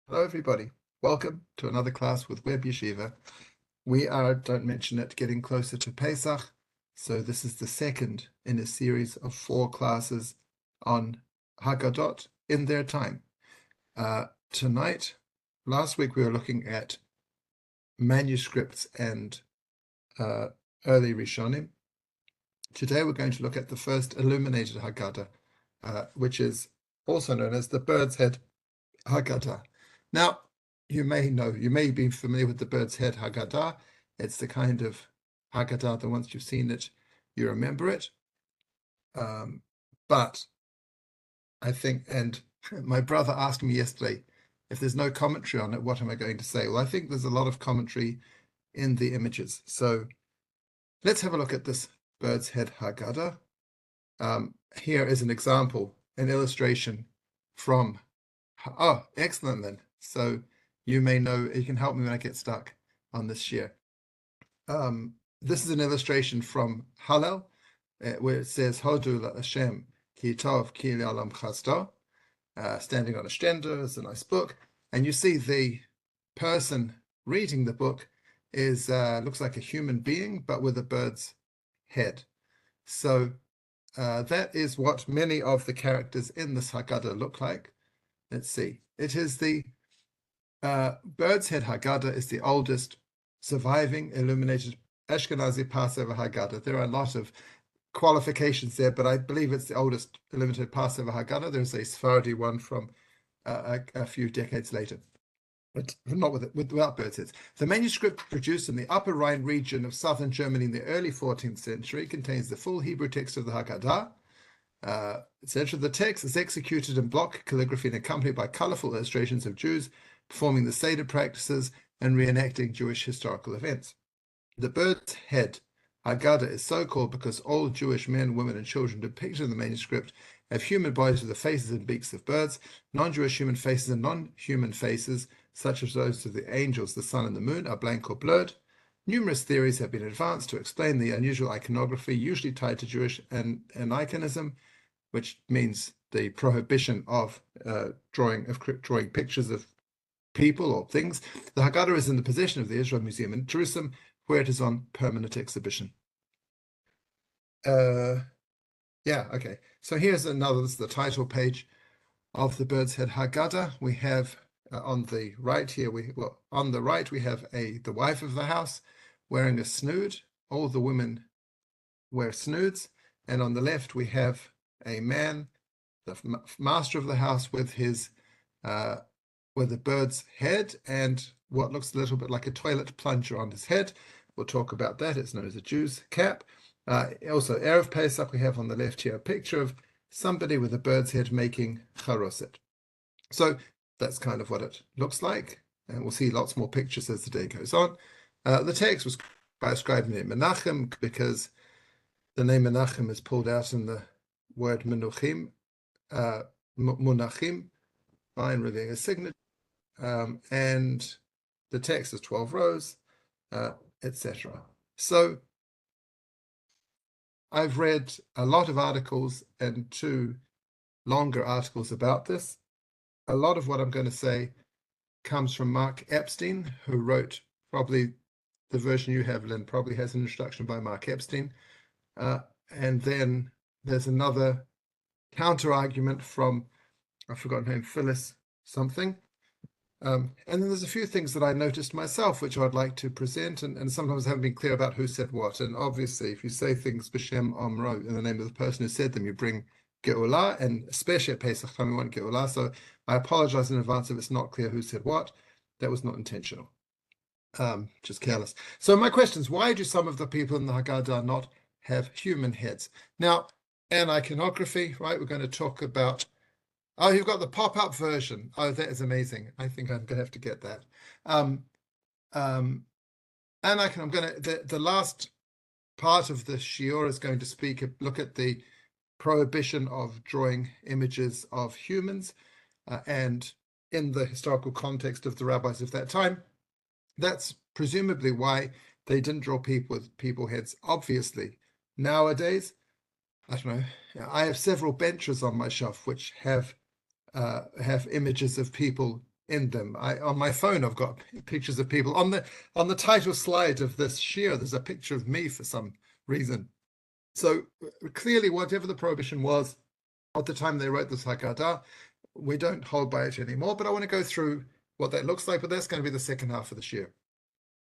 Hello, everybody. Welcome to another class with Web Yeshiva. We are, don't mention it, getting closer to Pesach. So this is the second in a series of 4 classes on Haggadot in their time. Last week we were looking at manuscripts and early Rishonim. Today we're going to look at the first illuminated Haggadah, which is also known as the Birds Head Haggadah. Now, you may be familiar with the Birds Head Haggadah. It's the kind of Haggadah that once you've seen it, you remember it. But I think, and my brother asked me yesterday, if there's no commentary on it, what am I going to say? Well, I think there's a lot of commentary in the images. So let's have a look at this Birds Head Haggadah. Here is an example, an illustration from, oh, excellent then. So you may know, you can help me when I get stuck on this year. This is an illustration from Hallel, where it says, Hodu la Hashem ki tov ki le'olam chasdo, standing on a stender. It's a nice book. And you see the person reading the book is looks like a human being, but with a bird's head. So that is what many of the characters in this Haggadah look like. Let's see. It is the Birds Head Haggadah is the oldest surviving illuminated Ashkenazi Passover Haggadah. There are a lot of qualifications there, but I believe it's the oldest illuminated Passover Haggadah. There's a Sephardi one from a few decades later, but not without birds' heads. The manuscript produced in the Upper Rhine region of southern Germany in the early 14th century contains the full Hebrew text of the Haggadah. Etc. The text is executed in block calligraphy and accompanied by colorful illustrations of Jews performing the Seder practices and reenacting Jewish historical events. The Bird's Head Haggadah is so called because all Jewish men, women, and children depicted in the manuscript have human bodies with the faces and beaks of birds. Non-Jewish human faces and non-human faces, such as those of the angels, the sun, and the moon, are blank or blurred. Numerous theories have been advanced to explain the unusual iconography, usually tied to Jewish aniconism, which means the prohibition of drawing pictures of people or things. The Haggadah is in the possession of the Israel Museum in Jerusalem, where it is on permanent exhibition. Yeah, okay. So here's another, this is the title page of the Birds Head Haggadah. We have on the right here, on the right we have the wife of the house wearing a snood. All the women wear snoods. And on the left we have a man, the master of the house, with his with a bird's head and what looks a little bit like a toilet plunger on his head. We'll talk about that. It's known as a Jew's cap. Also, Erev Pesach, we have on the left here a picture of somebody with a bird's head making charoset. So that's kind of what it looks like. And we'll see lots more pictures as the day goes on. The text was by a scribe named Menachem, because the name Menachem is pulled out in the word Menuchim, Munachim, fine, revealing a signature. And the text is 12 rows, etc. So I've read a lot of articles and 2 longer articles about this. A lot of what I'm going to say comes from Mark Epstein, who wrote, probably the version you have, Lynn, probably has an introduction by Mark Epstein. And then there's another counter argument from, I've forgotten her name, Phyllis something. And then there's a few things that I noticed myself, which I'd like to present, and sometimes I haven't been clear about who said what. And obviously, if you say things b'shem omro, in the name of the person who said them, you bring Geula, and especially at Pesach time, we want Geula. So I apologize in advance if it's not clear who said what. That was not intentional, just careless. So my question is, why do some of the people in the Haggadah not have human heads? Now, and iconography, right? We're going to talk about. Oh, you've got the pop-up version. Oh, that is amazing. I think I'm going to have to get that. And I'm going to, the last part of the shiur is going to look at the prohibition of drawing images of humans, and in the historical context of the rabbis of that time, that's presumably why they didn't draw people with people heads. Obviously, nowadays, I don't know, I have several benches on my shelf which have images of people in them. On my phone, I've got pictures of people. On the title slide of this shiur, there's a picture of me for some reason. So clearly, whatever the prohibition was at the time they wrote this Haggadah, we don't hold by it anymore. But I want to go through what that looks like, but that's going to be the second half of the shiur.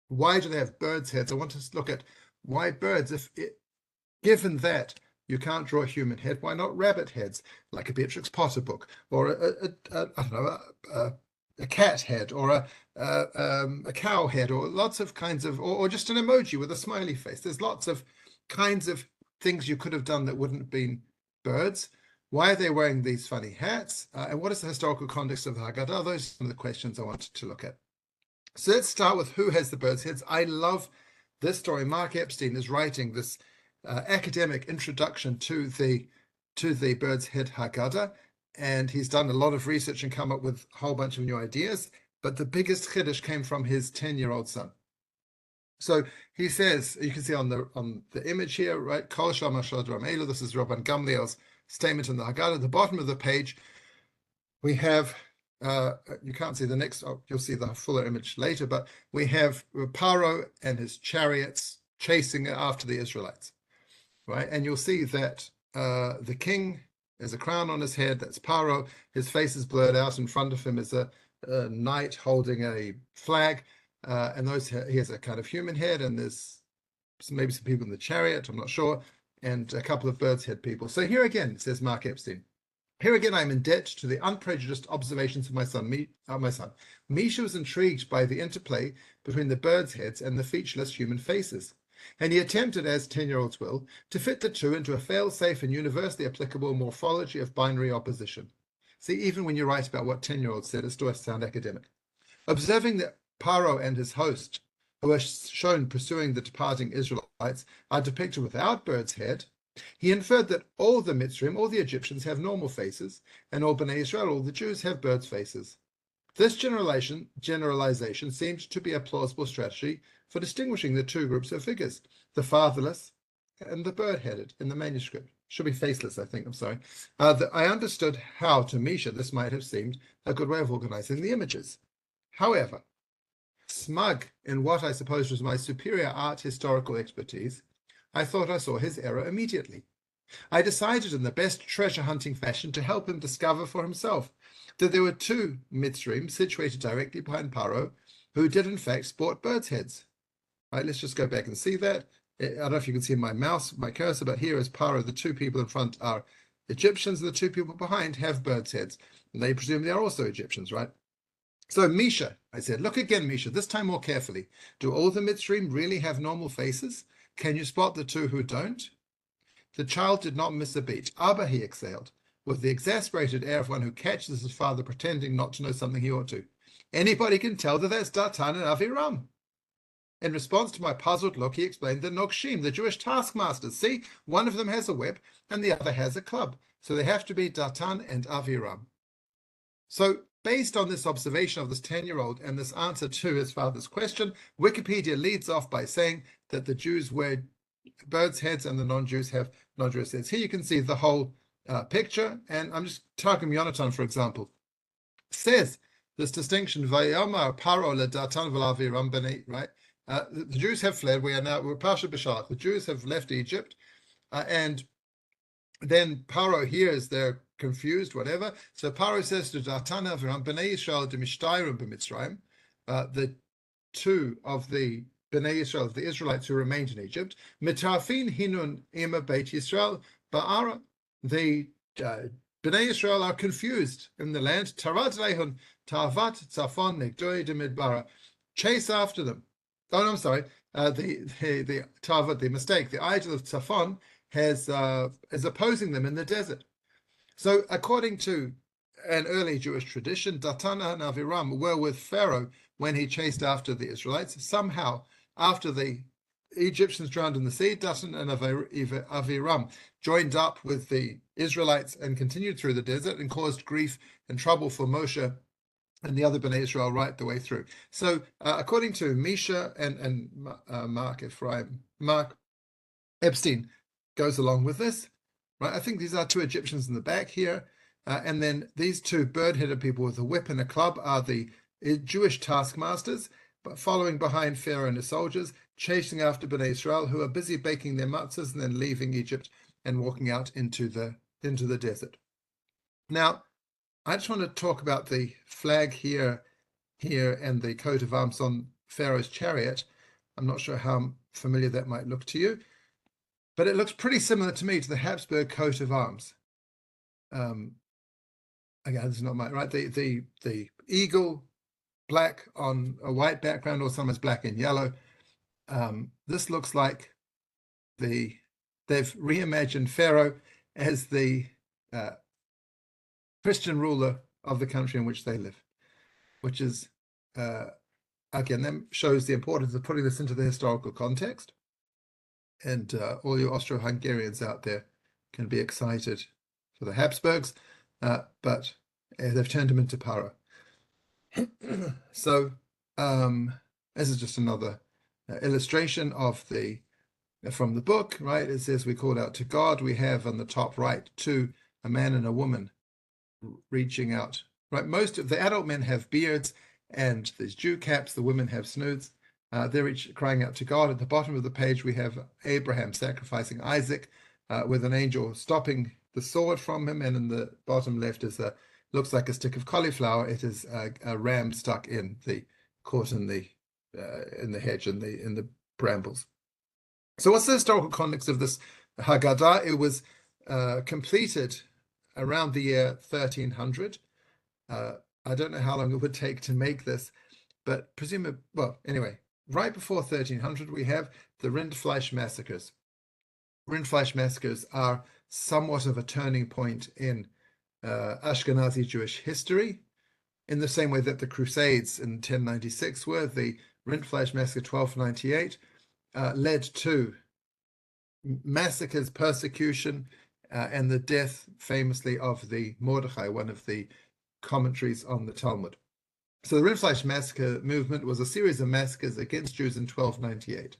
Why do they have birds' heads? I want to look at why birds, given that you can't draw a human head, why not rabbit heads, like a Beatrix Potter book, or I don't know, a cat head, or a cow head, or lots of kinds of, or just an emoji with a smiley face. There's lots of kinds of things you could have done that wouldn't have been birds. Why are they wearing these funny hats? And what is the historical context of the Haggadah? Those are some of the questions I wanted to look at. So let's start with who has the birds' heads. I love this story. Mark Epstein is writing this academic introduction to the Birds Head Haggadah, and he's done a lot of research and come up with a whole bunch of new ideas. But the biggest chiddush came from his 10-year-old son. So he says, you can see on the image here, right? Kol Shama Shodram Elu. This is Rabban Gamliel's statement in the Haggadah. At the bottom of the page, we have, you can't see the next, you'll see the fuller image later, but we have Paro and his chariots chasing after the Israelites, right? And you'll see that the king has a crown on his head, that's Paro. His face is blurred out. In front of him is a knight holding a flag, and he has a kind of human head, and there's maybe some people in the chariot, I'm not sure, and a couple of birds' head people. So here again, says Mark Epstein, here again, I'm in debt to the unprejudiced observations of my son. Misha was intrigued by the interplay between the birds' heads and the featureless human faces, and he attempted, as 10-year-olds will, to fit the two into a fail-safe and universally applicable morphology of binary opposition. See, even when you write about what 10-year-olds said, it still has to sound academic. Observing that Paro and his host, who are shown pursuing the departing Israelites, are depicted without birds' head, he inferred that all the Mitzrayim, all the Egyptians, have normal faces, and all Bnei Israel, all the Jews, have birds' faces. This generalization seemed to be a plausible strategy for distinguishing the two groups of figures, the and the bird-headed in the manuscript. Should be faceless, I think, I'm sorry. I understood how, to Misha, this might have seemed a good way of organizing the images. However, smug in what I suppose was my superior art historical expertise, I thought I saw his error immediately. I decided in the best treasure hunting fashion to help him discover for himself that there were two Mitzrayim situated directly behind Paro who did in fact sport birds' heads. Right, let's just go back and see that. I don't know if you can see my cursor, but here is Paro. The two people in front are Egyptians, and the two people behind have birds' heads. And they presume they are also Egyptians, right? So Misha, I said, look again, Misha, this time more carefully. Do all the Mitzrayim really have normal faces? Can you spot the two who don't? The child did not miss a beat. Abba, he exhaled, with the exasperated air of one who catches his father pretending not to know something he ought to. Anybody can tell that that's Datan and Aviram. In response to my puzzled look, he explained the Nokshim, the Jewish taskmasters. See, one of them has a whip and the other has a club. So they have to be Datan and Aviram. So based on this observation of this 10-year-old and this answer to his father's question, Wikipedia leads off by saying that the Jews wear birds' heads and the non-Jews have non-Jewish heads. Here you can see the whole picture, and I'm just Targum Yonatan, for example, says this distinction, Vayomar Paro leDatan v'Aviram b'nei, right? The Jews have fled. We're Pasha B'Shalach. The Jews have left Egypt, and then Paro hears they're confused, whatever. So Paro says to Datan Aviram, Bnei Yisrael demishtayrim b'Mitzrayim, the two of the Bnei Yisrael, the Israelites who remained in Egypt, Mitafin hinun ima beit Yisrael ba'ara, the Bnei Yisrael are confused in the land. Tarad lehun tavat tzafon negdoi demidbara, chase after them. Oh, no, I'm sorry. The tavat, the mistake, the idol of Tzafon is opposing them in the desert. So according to an early Jewish tradition, Datan and Aviram were with Pharaoh when he chased after the Israelites. Somehow, after the Egyptians drowned in the sea, Datan and Aviram joined up with the Israelites and continued through the desert and caused grief and trouble for Moshe and the other Bnei Israel right the way through. So according to Misha and Mark Epstein goes along with this. Right, I think these are two Egyptians in the back here. And then these two bird-headed people with a whip and a club are the Jewish taskmasters, but following behind Pharaoh and his soldiers, chasing after Bnei Israel, who are busy baking their matzahs and then leaving Egypt and walking out into the desert. Now, I just want to talk about the flag here, and the coat of arms on Pharaoh's chariot. I'm not sure how familiar that might look to you, but it looks pretty similar to me to the Habsburg coat of arms. Again, this is not right. The eagle black on a white background, or sometimes black and yellow. This looks like they've reimagined Pharaoh as the Christian ruler of the country in which they live, which is again, that shows the importance of putting this into the historical context. And all you Austro-Hungarians out there can be excited for the Habsburgs, but they've turned them into Paro. So this is just another illustration of from the book, right? It says, we called out to God. We have on the top right a man and a woman reaching out, right? Most of the adult men have beards and there's Jew caps. The women have snoods. They're each crying out to God. At the bottom of the page, we have Abraham sacrificing Isaac with an angel stopping the sword from him. And in the bottom left is looks like a stick of cauliflower. It is a ram stuck caught in the hedge, in the brambles. So what's the historical context of this Haggadah? It was completed around the year 1300. I don't know how long it would take to make this, but presumably, well, anyway, right before 1300, we have the Rindfleisch massacres. Rindfleisch massacres are somewhat of a turning point in Ashkenazi Jewish history, in the same way that the Crusades in 1096 were. The Rindfleisch massacre 1298 led to massacres, persecution, and the death, famously, of the Mordechai, one of the commentaries on the Talmud. So the Rindfleisch massacre movement was a series of massacres against Jews in 1298.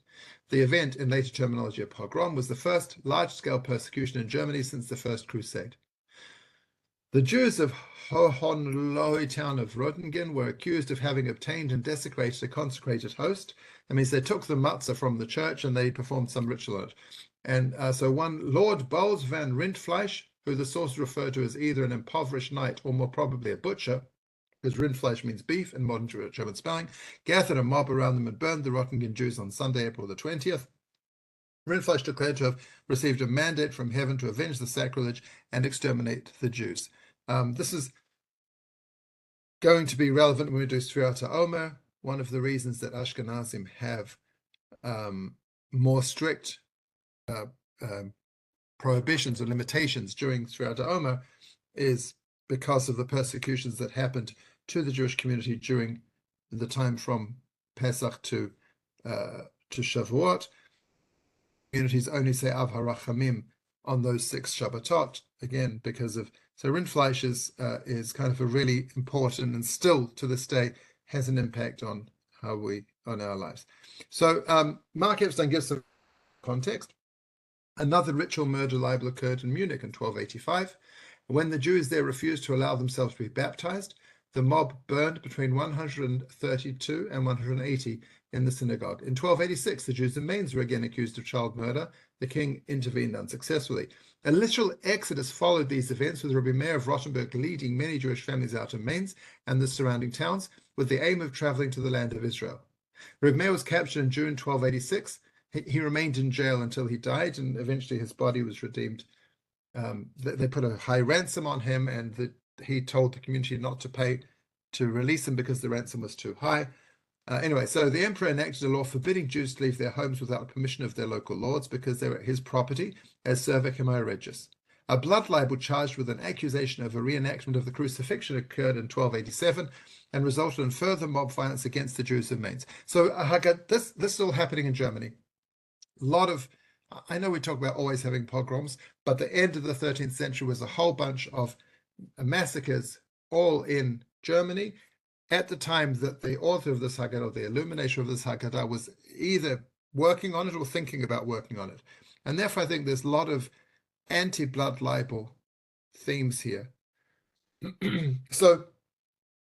The event, in later terminology, a pogrom, was the first large-scale persecution in Germany since the First Crusade. The Jews of Hohenlohe town of Röttingen were accused of having obtained and desecrated a consecrated host. That means they took the matzah from the church and they performed some ritual on it. And so one Lord Bols van Rindfleisch, who the sources refer to as either an impoverished knight or more probably a butcher, because Rindfleisch means beef in modern German spelling, gathered a mob around them and burned the Röttingen Jews on Sunday, April the 20th. Rindfleisch declared to have received a mandate from heaven to avenge the sacrilege and exterminate the Jews. This is going to be relevant when we do Sfirat HaOmer. One of the reasons that Ashkenazim have more strict prohibitions or limitations during Sfirat HaOmer is because of the persecutions that happened to the Jewish community during the time from Pesach to Shavuot. Communities only say Av HaRachamim on those 6 Shabbatot, again, because of... So Rindfleisch is kind of a really important, and still to this day has an impact on our lives. So Mark Epstein gives some context. Another ritual murder libel occurred in Munich in 1285. When the Jews there refused to allow themselves to be baptized, the mob burned between 132 and 180 in the synagogue. In 1286, the Jews in Mainz were again accused of child murder. The king intervened unsuccessfully. A literal exodus followed these events, with Rabbi Meir of Rothenburg leading many Jewish families out of Mainz and the surrounding towns with the aim of traveling to the land of Israel. Rabbi Meir was captured in June 1286. He remained in jail until he died, and eventually his body was redeemed. They put a high ransom on him, and he told the community not to pay to release him because the ransom was too high. Anyway, so the emperor enacted a law forbidding Jews to leave their homes without permission of their local lords because they were his property as serva chemae regis. A blood libel charged with an accusation of a reenactment of the crucifixion occurred in 1287 and resulted in further mob violence against the Jews of Mainz. So this is all happening in Germany. A lot of... I know we talk about always having pogroms, but the end of the 13th century was a whole bunch of massacres all in Germany at the time that the author of this Haggadah, the illuminator of this Haggadah, was either working on it or thinking about working on it. And therefore, I think there's a lot of anti-blood libel themes here. So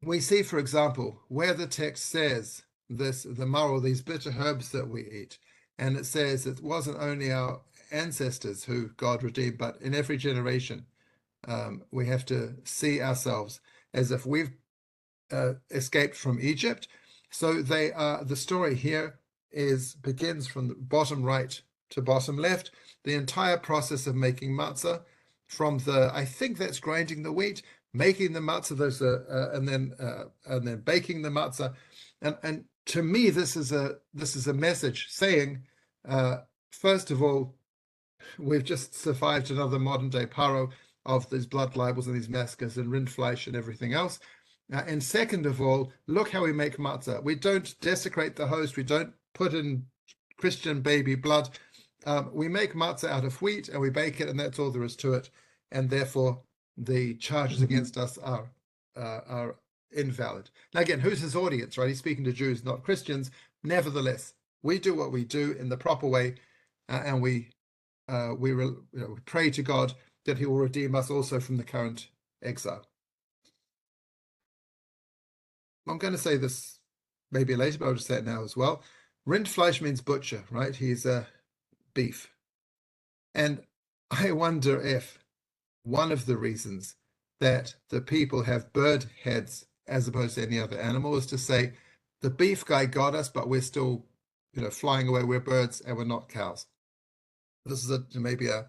we see, for example, where the text says this, the maror, these bitter herbs that we eat, and it says it wasn't only our ancestors who God redeemed, but in every generation, we have to see ourselves as if we've escaped from Egypt. So they are, the story here begins from the bottom right to bottom left. The entire process of making matzah, from I think that's grinding the wheat, making the matzah, and then baking the matzah, and to me this is a message saying, first of all, we've just survived another modern day paro of these blood libels and these massacres and rindfleisch and everything else. And second of all, look how we make matzah. We don't desecrate the host. We don't put in Christian baby blood. We make matzah out of wheat and we bake it, and that's all there is to it. And therefore, the charges against us are invalid. Now, again, who's his audience, right? He's speaking to Jews, not Christians. Nevertheless, we do what we do in the proper way, and we pray to God that he will redeem us also from the current exile. I'm going to say this maybe later, but I'll just say it now as well. Rindfleisch means butcher, right? He's beef. And I wonder if one of the reasons that the people have bird heads as opposed to any other animal is to say, the beef guy got us, but we're still, flying away. We're birds and we're not cows. This is maybe a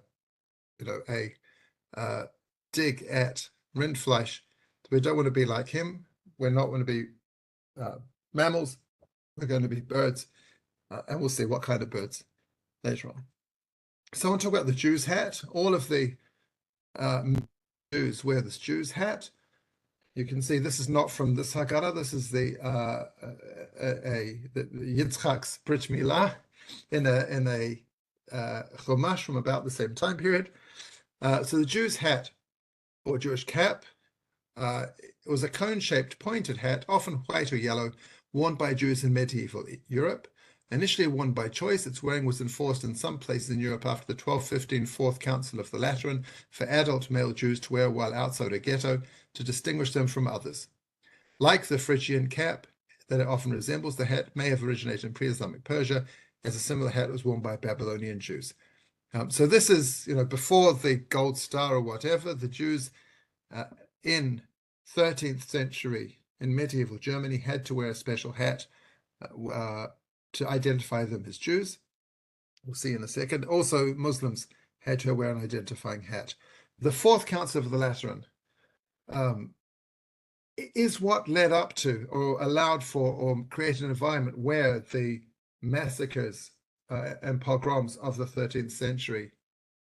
dig at Rindfleisch. We don't want to be like him. We're not going to be mammals. We're going to be birds, and we'll see what kind of birds later on. So I want to talk about the Jew's hat. All of the Jews wear this Jew's hat. You can see this is not from this Haggadah. This is the Yitzchak's Brit Milah in a Chumash from about the same time period. So the Jew's hat, or Jewish cap, it was a cone-shaped pointed hat, often white or yellow, worn by Jews in medieval Europe. Initially worn by choice, its wearing was enforced in some places in Europe after the 1215 Fourth Council of the Lateran for adult male Jews to wear while outside a ghetto to distinguish them from others. Like the Phrygian cap that it often resembles, the hat may have originated in pre-Islamic Persia, as a similar hat was worn by Babylonian Jews. So this is, before the gold star or whatever, the Jews in 13th century in medieval Germany had to wear a special hat to identify them as Jews. We'll see in a second. Also, Muslims had to wear an identifying hat. The Fourth Council of the Lateran is what led up to or allowed for or created an environment where the massacres and pogroms of the 13th century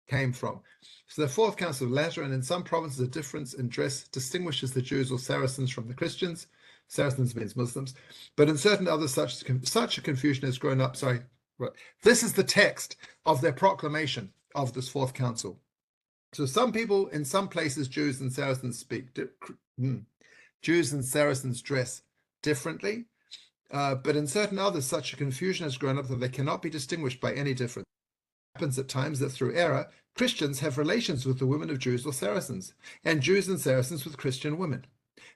came from. So the Fourth Council of Lateran, in some provinces, a difference in dress distinguishes the Jews or Saracens from the Christians. Saracens means Muslims. But in certain others, such a confusion has grown up. Sorry, right. This is the text of their proclamation of this Fourth Council. So some people, in some places, Jews and Saracens Jews and Saracens dress differently. But in certain others, such a confusion has grown up that they cannot be distinguished by any difference. It happens at times that through error, Christians have relations with the women of Jews or Saracens, and Jews and Saracens with Christian women.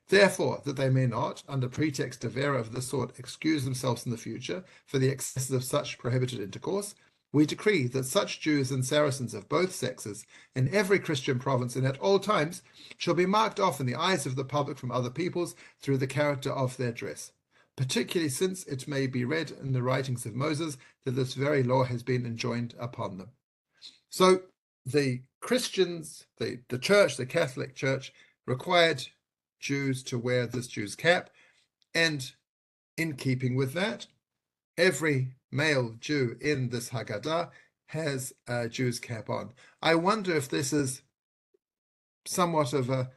Therefore, that they may not, under pretext of error of this sort, excuse themselves in the future for the excesses of such prohibited intercourse, we decree that such Jews and Saracens of both sexes in every Christian province and at all times shall be marked off in the eyes of the public from other peoples through the character of their dress, particularly since it may be read in the writings of Moses that this very law has been enjoined upon them. So the Christians, the church, the Catholic Church, required Jews to wear this Jew's cap, and in keeping with that, every male Jew in this Haggadah has a Jew's cap on. I wonder if this is somewhat of a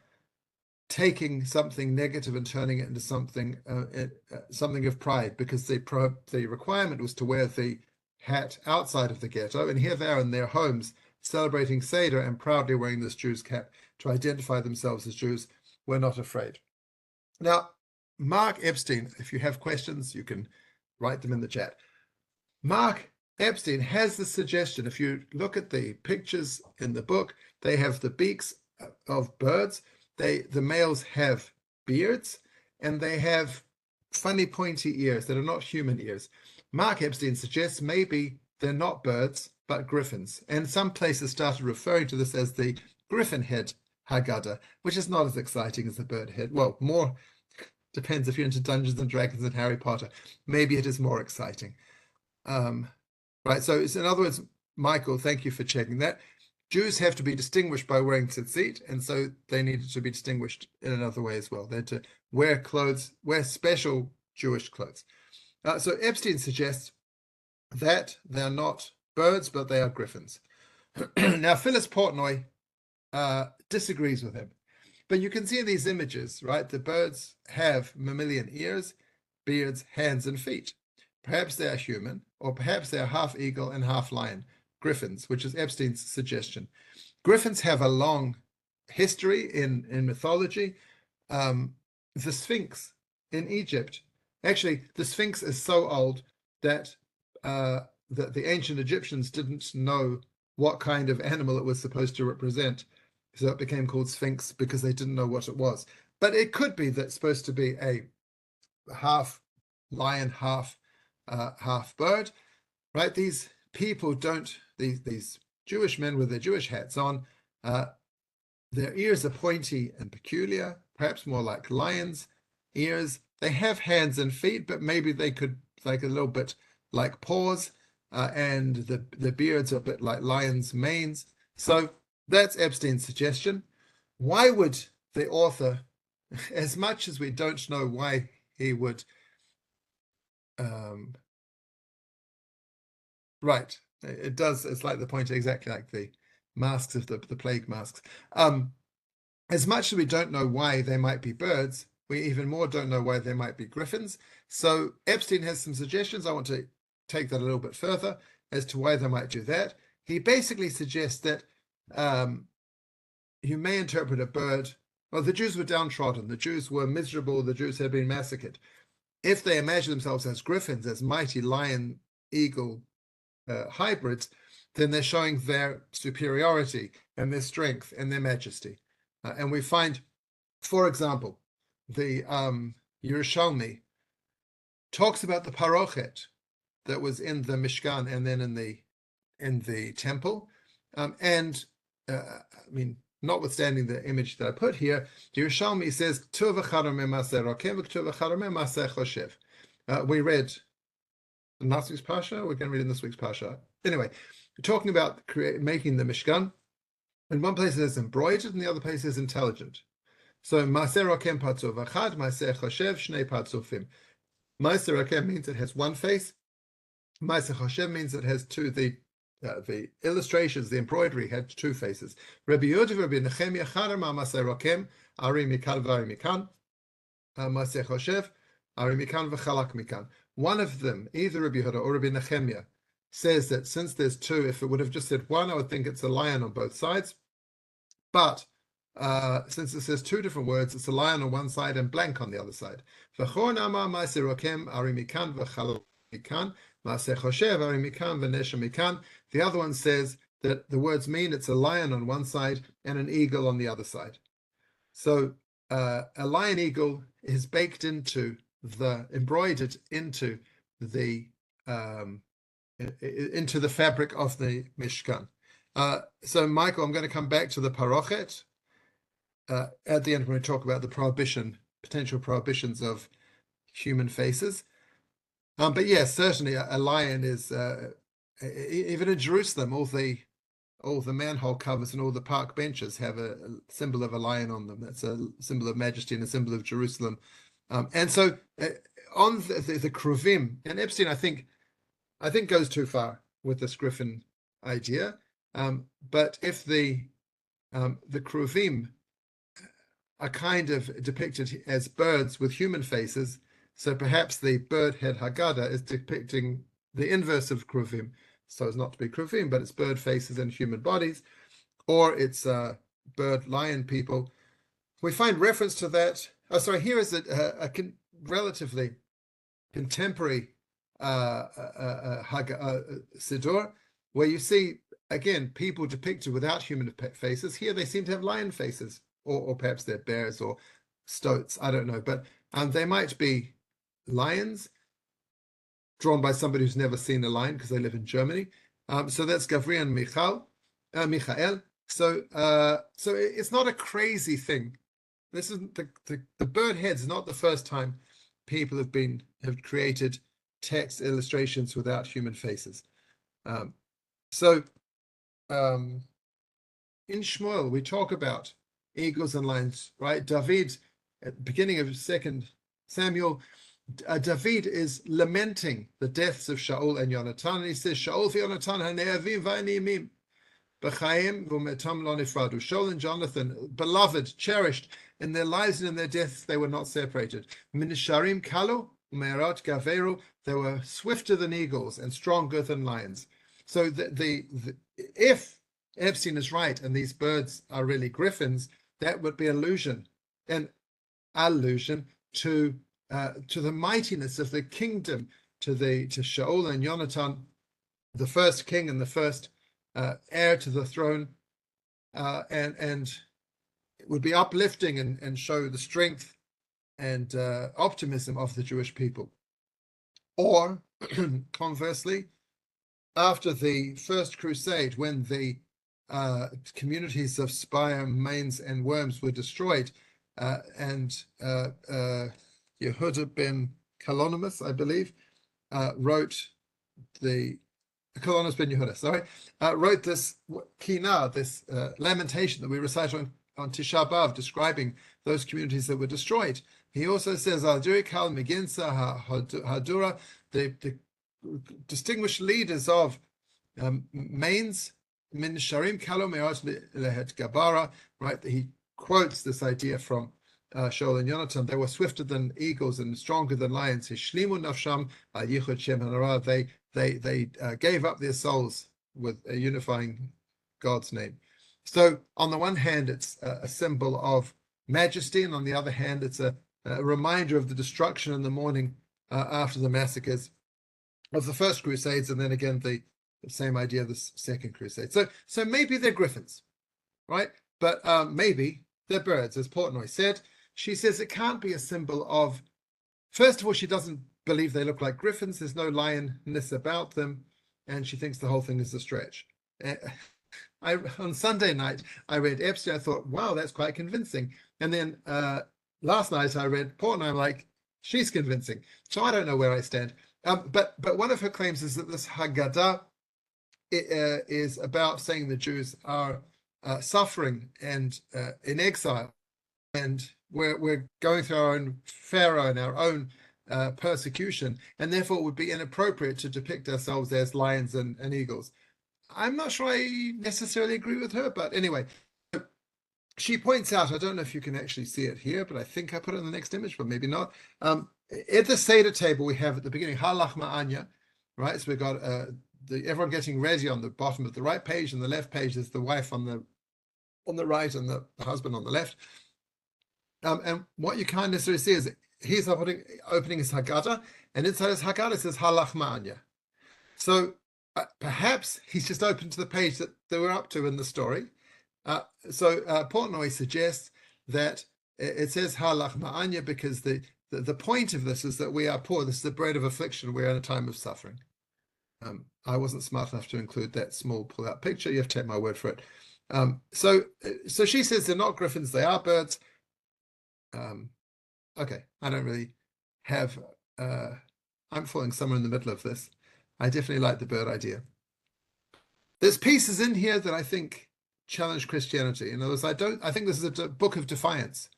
taking something negative and turning it into something of pride, because the requirement was to wear the hat outside of the ghetto, and here they are in their homes celebrating Seder and proudly wearing this Jew's cap to identify themselves as Jews. We're not afraid. Now, Mark Epstein, if you have questions, you can write them in the chat. Mark Epstein has the suggestion, if you look at the pictures in the book, they have the beaks of birds, the males have beards, and they have funny pointy ears that are not human ears. Mark Epstein suggests maybe they're not birds, but griffins. And some places started referring to this as the Griffin Head Haggadah, which is not as exciting as the bird head. Well, more depends if you're into Dungeons and Dragons and Harry Potter. Maybe it is more exciting. Right, so it's, in other words, Michael, thank you for checking that. Jews have to be distinguished by wearing tzitzit, and so they needed to be distinguished in another way as well. They had to wear clothes, wear special Jewish clothes. So Epstein suggests that they're not birds, but they are griffins. Now, Phyllis Portnoy disagrees with him. But you can see in these images, right, the birds have mammalian ears, beards, hands, and feet. Perhaps they are human, or perhaps they are half eagle and half lion, griffins, which is Epstein's suggestion. Griffins have a long history in mythology. The Sphinx in Egypt, actually, the Sphinx is so old that the ancient Egyptians didn't know what kind of animal it was supposed to represent. So it became called Sphinx because they didn't know what it was. But it could be that it's supposed to be a half lion, half bird, right? These people don't, these Jewish men with their Jewish hats on, their ears are pointy and peculiar, perhaps more like lions' ears. They have hands and feet, but maybe they could, like a little bit like paws, and the beards are a bit like lions' manes. So that's Epstein's suggestion. Why would the author, as much as we don't know why he would, right, it does, it's like the point, exactly like the masks of the plague masks. As much as we don't know why they might be birds, we even more don't know why they might be griffins. So Epstein has some suggestions. I want to take that a little bit further as to why they might do that. He basically suggests that you may interpret a bird. Well, the Jews were downtrodden. The Jews were miserable. The Jews had been massacred. If they imagine themselves as griffins, as mighty lion, eagle hybrids, then they're showing their superiority and their strength and their majesty. And we find, for example, the Yerushalmi talks about the parochet that was in the Mishkan and then in the temple. I mean, notwithstanding the image that I put here, Yerushalmi says, we read last week's Pasha, we're going to read in this week's Pasha. Anyway, we're talking about making the Mishkan. In one place it is embroidered, and the other place is intelligent. So Maaser Rokem Patzuf Achad, Maaser Choshev Shnei Patzufim. Maaser Rokem means it has one face. Maaser Choshev means it has two. The illustrations, the embroidery had two faces. Rabbi Yehuda, Rabbi Nechemia, Chadar Ma Maaser Rokem, Ari Mikan V'Ari Mikan, Maaser Choshev, Ari Mikan V'Chalak Mikan. One of them, either Rabbi Yehuda or Rabbi Nechemia, says that since there's two, if it would have just said one, I would think it's a lion on both sides. But since it says two different words, it's a lion on one side and blank on the other side. The other one says that the words mean it's a lion on one side and an eagle on the other side. So a lion eagle is baked into embroidered into the fabric of the Mishkan. So Michael, I'm going to come back to the parochet at the end when we talk about the potential prohibitions of human faces. But yes, certainly a lion is, even in Jerusalem, all the manhole covers and all the park benches have a symbol of a lion on them. That's a symbol of majesty and a symbol of Jerusalem. And so on the Kruvim, and Epstein, I think goes too far with this griffin idea. But if the Kruvim are kind of depicted as birds with human faces, so perhaps the Bird Head Haggadah is depicting the inverse of Kruvim. So it's not to be Kruvim, but it's bird faces and human bodies, or it's bird lion people. We find reference to that. Oh, sorry, here is a relatively contemporary Siddur, where you see, again, people depicted without human faces. Here they seem to have lion faces or perhaps they're bears or stoats, I don't know, but they might be lions drawn by somebody who's never seen a lion because they live in Germany. So that's Gavri and Michael. So it's not a crazy thing. This isn't the bird heads is not the first time people have created text illustrations without human faces. So in Shmuel we talk about eagles and lions, right? David, at the beginning of 2 Samuel, David is lamenting the deaths of Shaul and Yonatan, and he says, Shaul v'Yonatan ha'ne'avim v'aniyimim b'chaim v'metam lo nifradu. Shaul and Jonathan, beloved, cherished, in their lives and in their deaths they were not separated. Minisharim kalu u'me'erat gaveru, they were swifter than eagles and stronger than lions. So if Epstein is right and these birds are really griffins, that would be an allusion to the mightiness of the kingdom, to Shaul and Yonatan, the first king and the first heir to the throne, and it would be uplifting and show the strength and optimism of the Jewish people. Or conversely, after the First Crusade, when the communities of Speyer, Mainz, and Worms were destroyed, and Yehuda ben Kalonimus, I believe, wrote Kalonimus ben Yehuda, wrote this Kina, this lamentation that we recite on Tisha B'Av, describing those communities that were destroyed. He also says, Al-Duri Kal Meginsa Hadura, the distinguished leaders of Mainz, Min Sharim Kalo Me'at Lehet Gabara, right? He quotes this idea from Shaul and Yonatan. They were swifter than eagles and stronger than lions. Hishlimu nafsham al yichud shem hanara. They gave up their souls with unifying God's name. So on the one hand, it's a symbol of majesty, and on the other hand, it's a reminder of the destruction in the morning after the massacres of the First Crusades, and then again the same idea of the Second Crusade. So maybe they're griffins, right? But maybe they're birds, as Portnoy said. She says it can't be a symbol of, first of all, she doesn't believe they look like griffins. There's no lionness about them, and she thinks the whole thing is a stretch. On Sunday night, I read Epstein. I thought, wow, that's quite convincing. And then last night I read Portnoy. I'm like, she's convincing. So I don't know where I stand. But one of her claims is that this Haggadah is about saying the Jews are suffering and in exile, and we're going through our own Pharaoh and our own persecution, and therefore it would be inappropriate to depict ourselves as lions and eagles. I'm not sure I necessarily agree with her, but anyway, she points out, I don't know if you can actually see it here, but I think I put it in the next image, but maybe not. At the Seder table we have at the beginning, Halach Ma'anya, right? So we've got everyone getting ready on the bottom of the right page, and the left page is the wife on the right and the husband on the left. And what you can't necessarily see is he's opening his Haggadah, and inside his Haggadah it says Halach Ma'anya. So perhaps he's just opened to the page that they were up to in the story. So Portnoy suggests that it says Halach Ma'anya because the point of this is that we are poor. This is the bread of affliction. We're in a time of suffering. I wasn't smart enough to include that small pull-out picture. You have to take my word for it. So she says they're not griffins, they are birds. Okay, I don't really have, I'm falling somewhere in the middle of this. I definitely like the bird idea. There's pieces in here that I think challenge Christianity. In other words, I think this is a book of defiance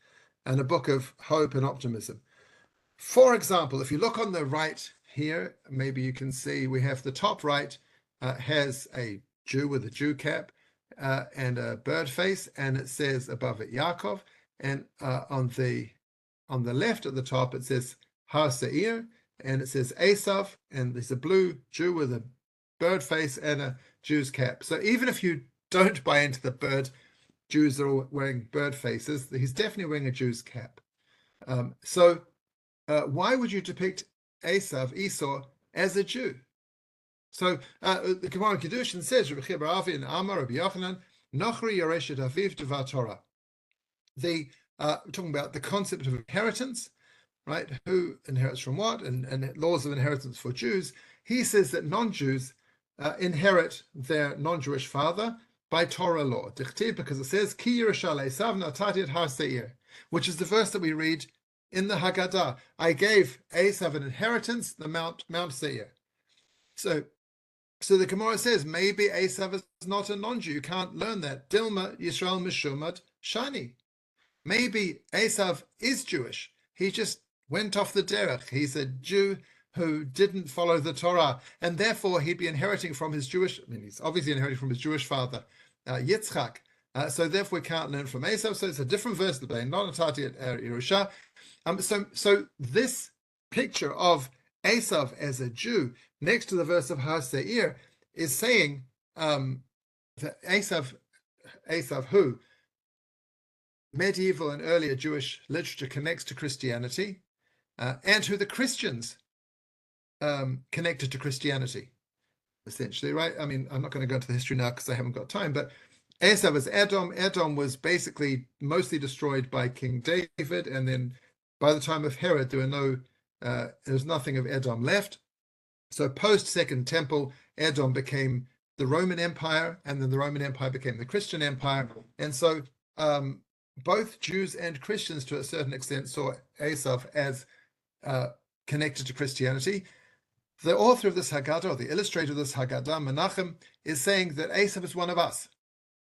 and a book of hope and optimism. For example, if you look on the right here, maybe you can see we have the top right has a Jew with a Jew cap and a bird face, and it says above it Yaakov, and on the left at the top it says Har Seir, and it says Esav, and there's a blue Jew with a bird face and a Jew's cap. So even if you don't buy into the bird, Jews are all wearing bird faces, he's definitely wearing a Jew's cap. So why would you depict Esau, as a Jew? So the Gemara in Kiddushin says, Rabbi Chiya bar Avi and Amar Rabbi Yochanan, Nochri Yoreshet Aviv Devar Torah. we're talking about the concept of inheritance, right? Who inherits from what, and laws of inheritance for Jews. He says that non-Jews inherit their non-Jewish father by Torah law, because it says, Ki Yerusha le'esav natati et har seir, which is the verse that we read in the Haggadah. I gave Esav an inheritance, the Mount Seir. So the Gemara says maybe Esav is not a non-Jew. You can't learn that. Dilma Yisrael Mishumad Shani. Maybe Esav is Jewish. He just went off the derech. He's a Jew who didn't follow the Torah, and therefore he'd be inheriting from his Jewish, he's obviously inheriting from his Jewish father, Yitzchak. So therefore we can't learn from Esav. So it's a different verse, the Bain, not Natati et Yerusha. So this picture of Esav as a Jew next to the verse of Har Seir is saying that Esav, who medieval and earlier Jewish literature connects to Christianity, and who the Christians connected to Christianity, essentially, right? I'm not going to go into the history now because I haven't got time, but Esav is Edom. Edom was basically mostly destroyed by King David, and then by the time of Herod, there was nothing of Edom left. So post Second Temple, Edom became the Roman Empire, and then the Roman Empire became the Christian Empire. And so both Jews and Christians, to a certain extent, saw Esav as connected to Christianity. The author of this Haggadah, or the illustrator of this Haggadah, Menachem, is saying that Esav is one of us.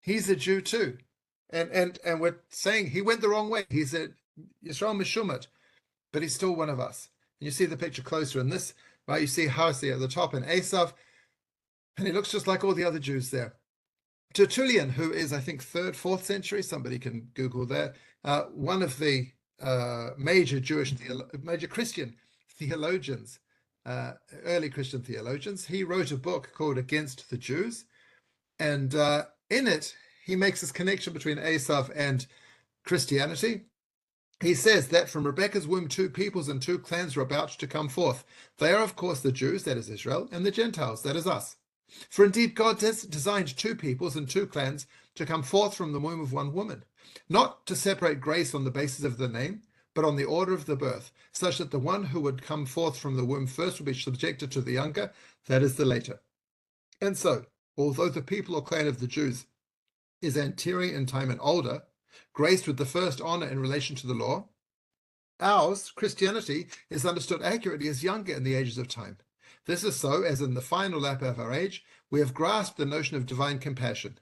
He's a Jew too. And we're saying he went the wrong way. He's a Yisrael Mishumat, but he's still one of us. And you see the picture closer in this, right? You see Harsi at the top and Esav, and he looks just like all the other Jews there. Tertullian, who is, I think, 3rd, 4th century, somebody can Google that, one of the major Christian theologians, early Christian theologians, he wrote a book called Against the Jews, and in it, he makes this connection between Esav and Christianity. He says that from Rebekah's womb, 2 peoples and 2 clans are about to come forth. They are, of course, the Jews, that is Israel, and the Gentiles, that is us. For indeed, God has designed 2 peoples and 2 clans to come forth from the womb of one woman, not to separate grace on the basis of the name, but on the order of the birth, such that the one who would come forth from the womb first will be subjected to the younger, that is the later. And so, although the people or clan of the Jews is anterior in time and older, graced with the first honor in relation to the law, ours, Christianity, is understood accurately as younger in the ages of time. This is so, as in the final lap of our age, we have grasped the notion of divine compassion.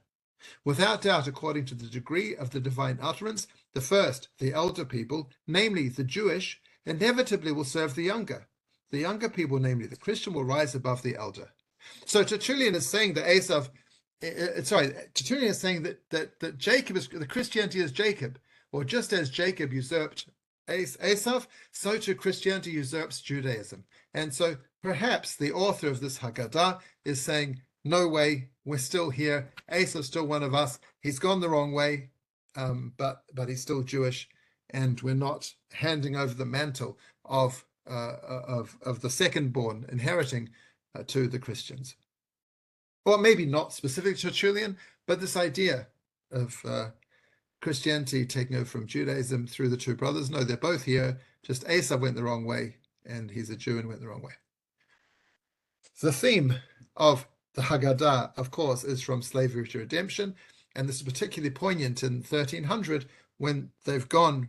Without doubt, according to the degree of the divine utterance, the first, the elder people, namely the Jewish, inevitably will serve the younger. The younger people, namely the Christian, will rise above the elder. So Tertullian is saying that Tertullian is saying that Jacob is, the Christianity is Jacob, or just as Jacob usurped Esav, so too Christianity usurps Judaism. And so perhaps the author of this Haggadah is saying, no way, we're still here. Esav's still one of us. He's gone the wrong way, but he's still Jewish, and we're not handing over the mantle of the second-born inheriting to the Christians. Or maybe not specific to Tertullian, but this idea of Christianity taking over from Judaism through the 2 brothers. No, they're both here. Just Esav went the wrong way, and he's a Jew and went the wrong way. The theme of the Haggadah, of course, is from slavery to redemption, and this is particularly poignant in 1300 when they've gone,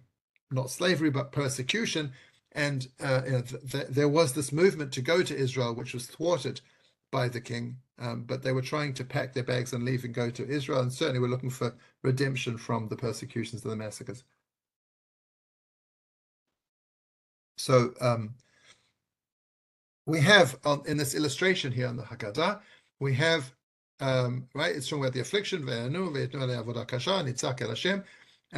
not slavery, but persecution, and there was this movement to go to Israel, which was thwarted by the king, but they were trying to pack their bags and leave and go to Israel, and certainly were looking for redemption from the persecutions and the massacres. So we have in this illustration here on the Haggadah, we have, right, it's talking about the affliction, and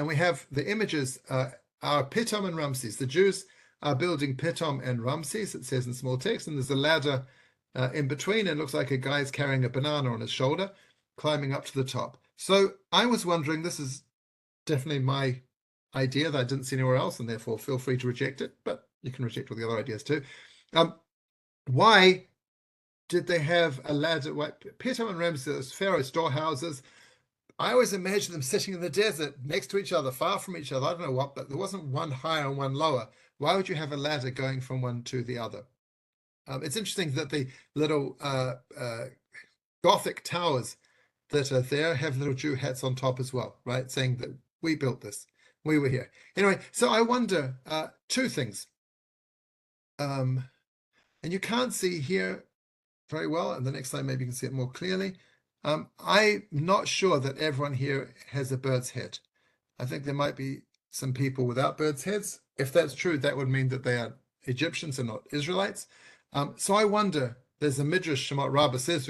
we have the images are Pitom and Ramses. The Jews are building Pitom and Ramses, it says in small text, and there's a ladder in between, and it looks like a guy's carrying a banana on his shoulder, climbing up to the top. So I was wondering, this is definitely my idea that I didn't see anywhere else, and therefore feel free to reject it, but you can reject all the other ideas too. Why did they have a ladder? Pitom and Ramses, Pharaoh's storehouses, I always imagine them sitting in the desert next to each other, far from each other. I don't know what, but there wasn't one higher and one lower. Why would you have a ladder going from one to the other? It's interesting that the little Gothic towers that are there have little Jew hats on top as well, right? Saying that we built this, we were here. Anyway, so I wonder two things. And you can't see here very well, and the next slide maybe you can see it more clearly. I'm not sure that everyone here has a bird's head. I think there might be some people without bird's heads. If that's true, that would mean that they are Egyptians and not Israelites. So I wonder, there's a Midrash Shemot Rabbah says,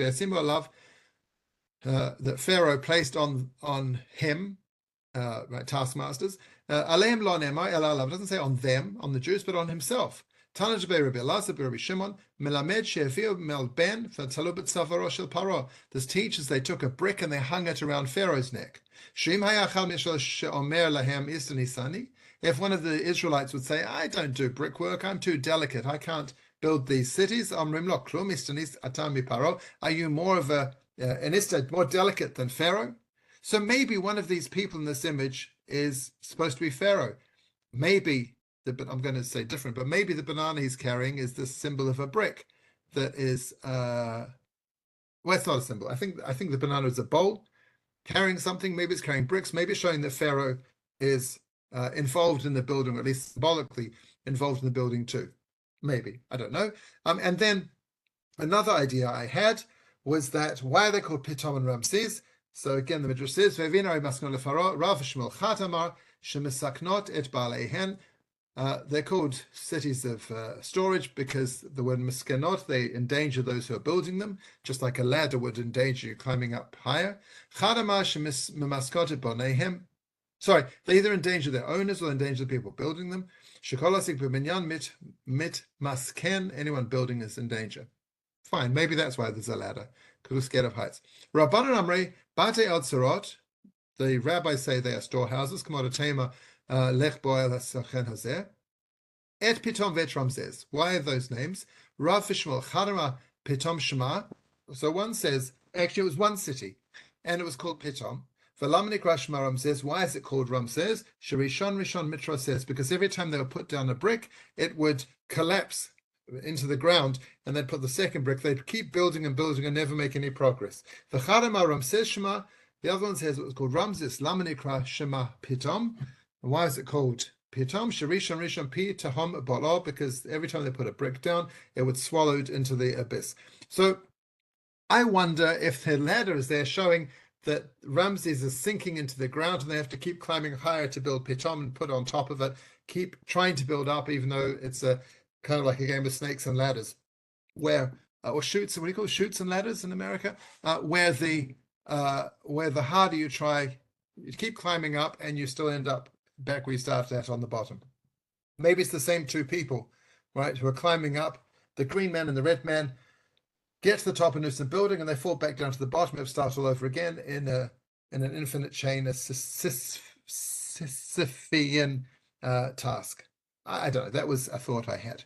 that Pharaoh placed on him, right, taskmasters, Aleim lo nemar el alav, doesn't say on them, on the Jews, but on himself. Tana Rabbi Elazar Rabbi Shimon, melamed she'aviu mel ben v'talu b'tzavaro shel Paro. This teaches they took a brick and they hung it around Pharaoh's neck. She'im hayachal mishal she'omer lahem istanisani. If one of the Israelites would say, I don't do brickwork, I'm too delicate, I can't build these cities, omrim lo klum istanis atam miparo. Are you more of an istad, more delicate than Pharaoh? So maybe one of these people in this image is supposed to be Pharaoh. Maybe but I'm going to say different, but maybe the banana he's carrying is the symbol of a brick that is, well, it's not a symbol. I think the banana is a bowl carrying something. Maybe it's carrying bricks. Maybe it's showing that Pharaoh is involved in the building, or at least symbolically involved in the building too. Maybe, I don't know. And then another idea I had was that why are they called Pitom and Ramses? So again, the Midrash says, Rav Shmuel Chatamar Shemisaknot et Baalehen. They're called cities of storage because the word miskenot, they endanger those who are building them, just like a ladder would endanger you climbing up higher. Sorry, they either endanger their owners or endanger the people building them. Anyone building is in danger. Fine, maybe that's why there's a ladder, because we're scared of heights. Rabbanan Amrei, Bate Od Sarot, the rabbis say they are storehouses. Lech Boel HaSachen Hazeh. Et Pitom Vet Ramses. Why are those names? Rav Shmuel Chadama Pitom Shema. So one says, actually it was one city, and it was called Pitom. V'lam nikra Shema Ramses. Why is it called Ramses? Sherishon Rishon Mitra says, because every time they would put down a brick, it would collapse into the ground, and they'd put the second brick. They'd keep building and building and never make any progress. V'chadama Ramses Shema. The other one says it was called Ramses. Lam nikra Shema Pitom. And why is it called Pitom? Shirishon Rishon Pi Tahom Bala, because every time they put a brick down, it would swallow it into the abyss. So I wonder if the ladder is there showing that Ramses is sinking into the ground and they have to keep climbing higher to build Pitom and put on top of it, keep trying to build up, even though it's a kind of like a game of snakes and ladders, where or shoots, what do you call shoots and ladders in America, where the harder you try, you keep climbing up and you still end up back where you started at on the bottom. Maybe it's the same two people, right, who are climbing up. The green man and the red man get to the top of Newsom building and they fall back down to the bottom. They have to start all over again in an infinite chain, a Sisyphean task. I don't know. That was a thought I had.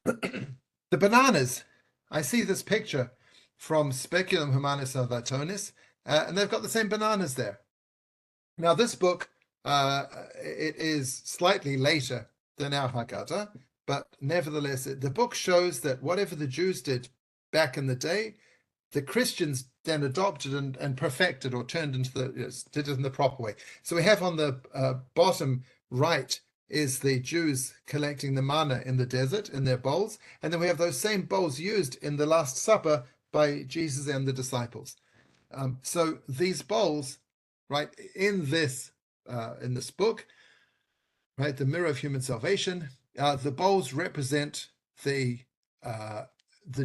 The bananas. I see this picture from Speculum Humanis Salvatonis, and they've got the same bananas there. Now, this book, it is slightly later than our Haggadah, but nevertheless, the book shows that whatever the Jews did back in the day, the Christians then adopted and perfected or turned into did it in the proper way. So we have on the bottom right is the Jews collecting the manna in the desert in their bowls, and then we have those same bowls used in the Last Supper by Jesus and the disciples. So these bowls, right, in this book, right, the mirror of human salvation, the bowls represent the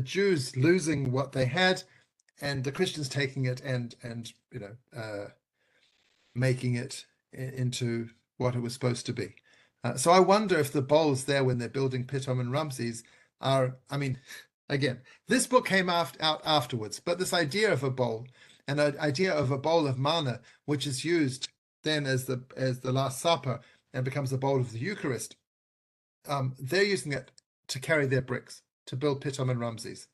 Jews losing what they had, and the Christians taking it and making it into what it was supposed to be. So I wonder if the bowls there when they're building Pitom and Ramses are, I mean, again, this book came out afterwards, but this idea of a bowl, and an idea of a bowl of manna, which is used then as the Last Supper and becomes a bowl of the Eucharist, they're using it to carry their bricks, to build Pitom and Ramses.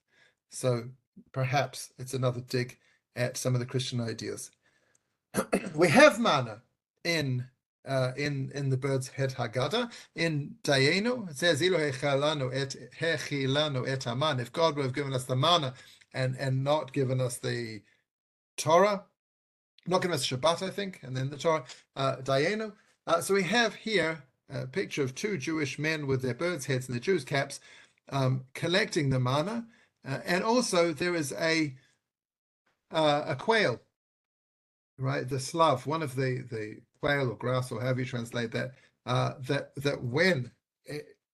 So perhaps it's another dig at some of the Christian ideas. We have manna in the Birds Head Haggadah. In Dayenu, it says, "Ilo hechilanu et haman." If God would have given us the manna and not given us the Torah, not given us Shabbat, I think, and then the Torah, Dayenu. So we have here a picture of two Jewish men with their birds' heads and their Jews' caps, collecting the manna, and also there is a quail, right? The slav, one of the quail or grouse or however you translate that, that when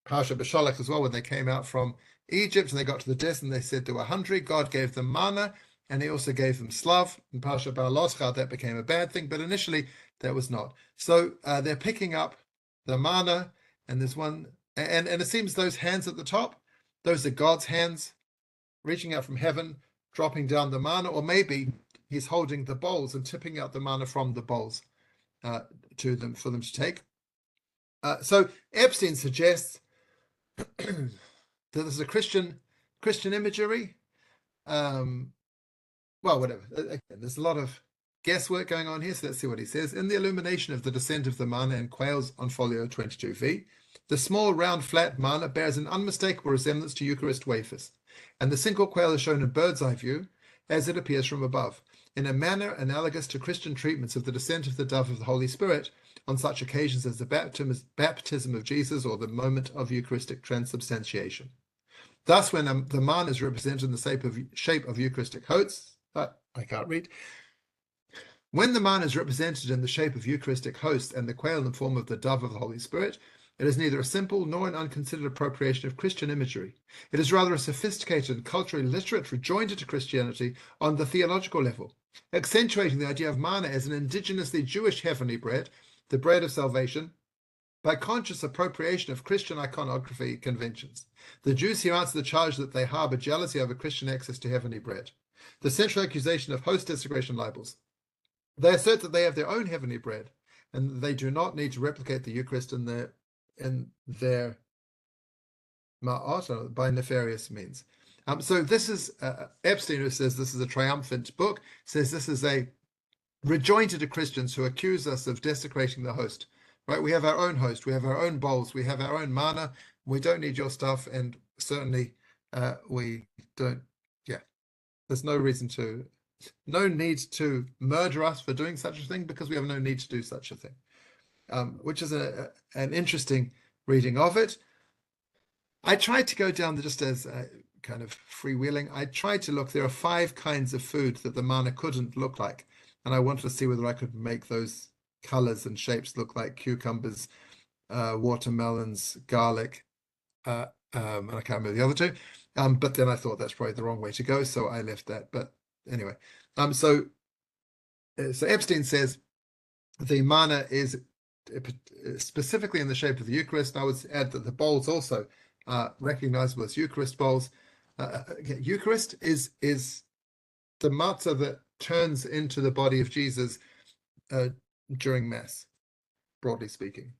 Parsha B'Sholach as well, when they came out from Egypt and they got to the desert and they said they were hungry, God gave them manna and he also gave them slav. In Parsha Ba'alotcha, that became a bad thing, but initially that was not. So they're picking up the manna, and there's one, and it seems those hands at the top, those are God's hands reaching out from heaven, dropping down the manna, or maybe he's holding the bowls and tipping out the manna from the bowls to them for them to take. So Epstein suggests that this is a Christian imagery. Well, whatever. Again, there's a lot of guesswork going on here, so let's see what he says. In the illumination of the descent of the manna and quails on folio 22v, the small, round, flat manna bears an unmistakable resemblance to Eucharist wafers, and the single quail is shown in bird's eye view as it appears from above, in a manner analogous to Christian treatments of the descent of the dove of the Holy Spirit on such occasions as the baptism of Jesus or the moment of Eucharistic transubstantiation. Thus, when the manna is represented in the shape of Eucharistic hosts, I can't read. When the manna is represented in the shape of Eucharistic hosts and the quail in the form of the dove of the Holy Spirit, it is neither a simple nor an unconsidered appropriation of Christian imagery. It is rather a sophisticated and culturally literate rejoinder to Christianity on the theological level, accentuating the idea of manna as an indigenously Jewish heavenly bread, the bread of salvation, by conscious appropriation of Christian iconography conventions. The Jews here answer the charge that they harbor jealousy over Christian access to heavenly bread. The central accusation of host desecration libels. They assert that they have their own heavenly bread, and they do not need to replicate the Eucharist in their ma'at by nefarious means. So this is Epstein, who says this is a triumphant book, says this is a rejoinder to Christians who accuse us of desecrating the host. Right? We have our own host, we have our own bowls, we have our own manna. We don't need your stuff, and certainly we don't. Yeah, there's no need to murder us for doing such a thing, because we have no need to do such a thing. Which is an interesting reading of it. I tried to go down just as kind of freewheeling. I tried to look. There are 5 kinds of food that the manna couldn't look like, and I wanted to see whether I could make those colors and shapes look like cucumbers, watermelons, garlic, and I can't remember the other 2. But then I thought that's probably the wrong way to go, so I left that. But anyway, so Epstein says the manna is specifically in the shape of the Eucharist. And I would add that the bowls also are recognizable as Eucharist bowls. Eucharist is the matzah that turns into the body of Jesus during Mass, broadly speaking.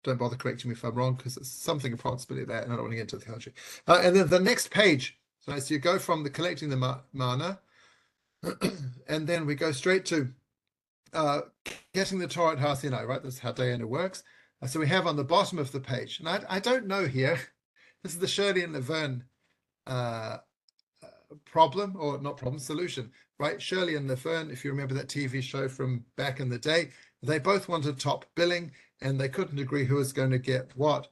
Don't bother correcting me if I'm wrong, because it's something approximately that, and I don't want to get into the theology. And then the next page, so you go from the collecting the manna, and then we go straight to getting the Torah at Har Sinai, right? That's how Diana works. So we have on the bottom of the page, and I don't know here, this is the Shirley and Laverne problem, or not problem, solution, right? Shirley and Laverne, if you remember that TV show from back in the day, they both wanted top billing, and they couldn't agree who was going to get what,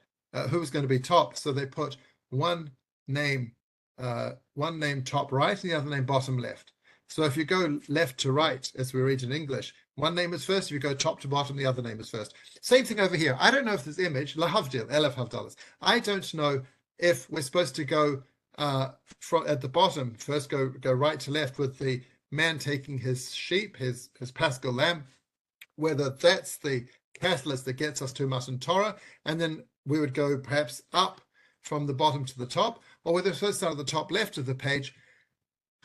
who was going to be top. So they put one name top right and the other name bottom left. So if you go left to right, as we read in English, one name is first. If you go top to bottom, the other name is first. Same thing over here. I don't know if this image, lahavdil, elef havdalas. I don't know if we're supposed to go from at the bottom, first go right to left with the man taking his sheep, his paschal lamb, whether that's the catalyst that gets us to Matan Torah, and then we would go perhaps up from the bottom to the top, or whether it's first out of the top left of the page,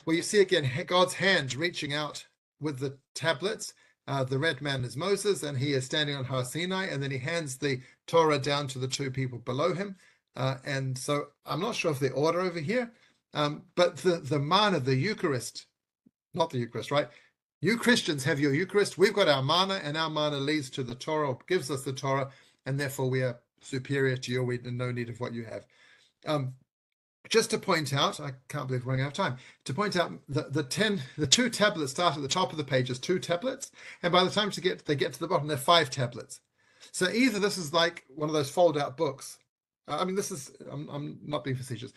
where you see again God's hand reaching out with the tablets. The red man is Moses, and he is standing on Har Sinai, and then he hands the Torah down to the 2 people below him. And so I'm not sure of the order over here, but the manna, the Eucharist, not the Eucharist, right? You Christians have your Eucharist. We've got our mana, and our mana leads to the Torah, or gives us the Torah, and therefore we are superior to you. We have no need of what you have. Just to point out, I can't believe we're running out of time, to point out the 2 tablets start at the top of the page as 2 tablets, and by the time they get to the bottom, they're 5 tablets. So either this is like one of those fold-out books. I mean, this is, I'm not being facetious.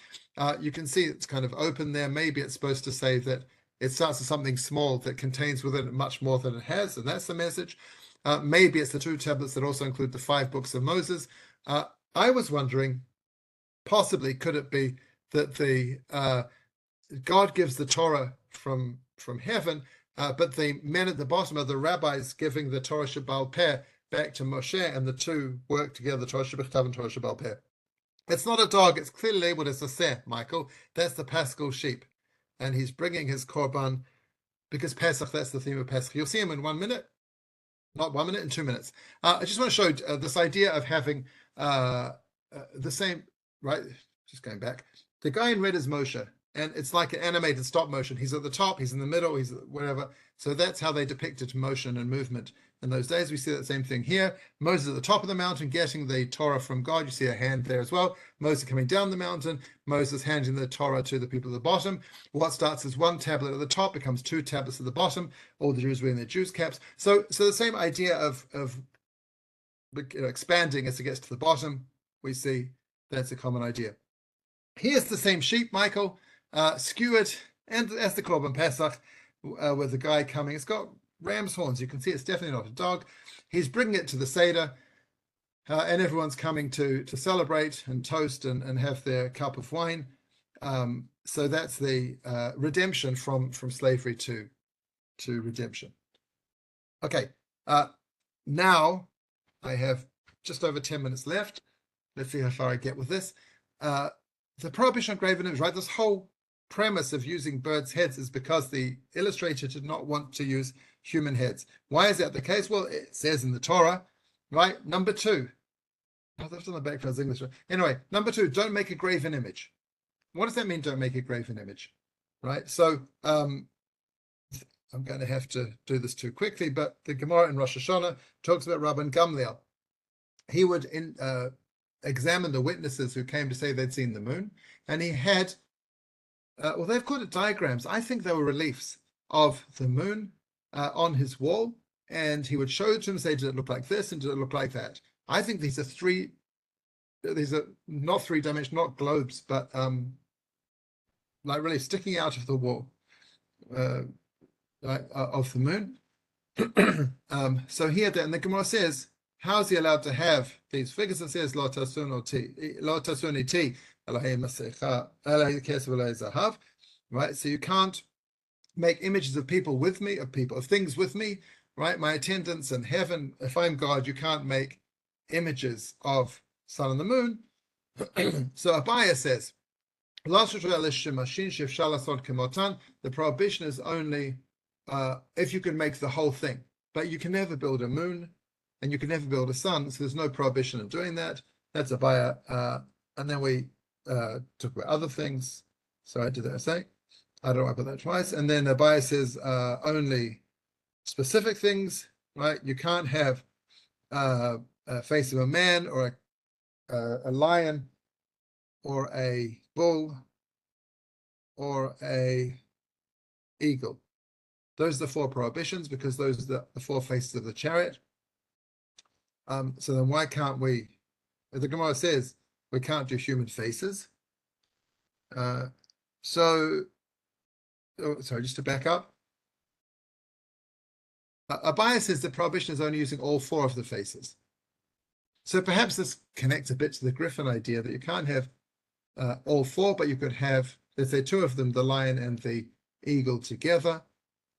You can see it's kind of open there. Maybe it's supposed to say that it starts with something small that contains within it much more than it has, and that's the message. Maybe it's the 2 tablets that also include the 5 books of Moses. I was wondering, possibly, could it be that the God gives the Torah from heaven, but the men at the bottom are the rabbis giving the Torah Shebaal Peh back to Moshe, and the 2 work together, the Torah Shebechtav and Torah Shebaal Peh. It's not a dog, it's clearly labeled as a seh, Michael. That's the Paschal sheep. And he's bringing his korban, because Pesach, that's the theme of Pesach. You'll see him in 1 minute. Not 1 minute, in 2 minutes. I just want to show this idea of having the same, right? Just going back. The guy in red is Moshe, and it's like an animated stop motion. He's at the top, he's in the middle, he's whatever. So that's how they depicted motion and movement in those days. We see that same thing here. Moses at the top of the mountain getting the Torah from God. You see a hand there as well. Moses coming down the mountain. Moses handing the Torah to the people at the bottom. What starts as 1 tablet at the top becomes 2 tablets at the bottom. All the Jews wearing their Jews caps. So the same idea of expanding as it gets to the bottom. We see that's a common idea. Here's the same sheep, Michael, skewered, and as the Korban Pesach, with the guy coming. It's got ram's horns. You can see it's definitely not a dog. He's bringing it to the Seder, and everyone's coming to celebrate and toast and have their cup of wine. So that's the redemption from slavery to redemption. Okay, now I have just over 10 minutes left. Let's see how far I get with this. The prohibition on graven images, right? This whole premise of using birds' heads is because the illustrator did not want to use human heads. Why is that the case? Well, it says in the Torah, right? Number 2. Oh, that's on the back for English. Anyway, number 2, don't make a graven image. What does that mean, don't make a graven image? Right? So I'm going to have to do this too quickly, but the Gemara in Rosh Hashanah talks about Rabban Gamliel. He would examine the witnesses who came to say they'd seen the moon, and he had, well, they've called it diagrams. I think they were reliefs of the moon on his wall, and he would show it to him, say, did it look like this, and did it look like that? I think these are not 3-dimensional, not globes, but like really sticking out of the wall of the moon. So here, and the Gemara says, how is he allowed to have these figures? It says, Lo tasuni ti, right? So you can't make images of people with me, of things with me, right? My attendants in heaven, if I'm God, you can't make images of sun and the moon. So Abaya says, the prohibition is only if you can make the whole thing, but you can never build a moon, and you can never build a sun, so there's no prohibition in doing that. That's Abaya. And then we talk about other things. Sorry, did I say? I don't know why I put that twice. And then Abaya says only specific things, right? You can't have a face of a man or a lion or a bull or a eagle. Those are the 4 prohibitions, because those are the 4 faces of the chariot. So then why can't we, the Gemara says we can't do human faces. Sorry, just to back up. Abaya says the prohibition is only using all 4 of the faces. So perhaps this connects a bit to the griffin idea that you can't have all 4, but you could have, let's say, 2 of them, the lion and the eagle together,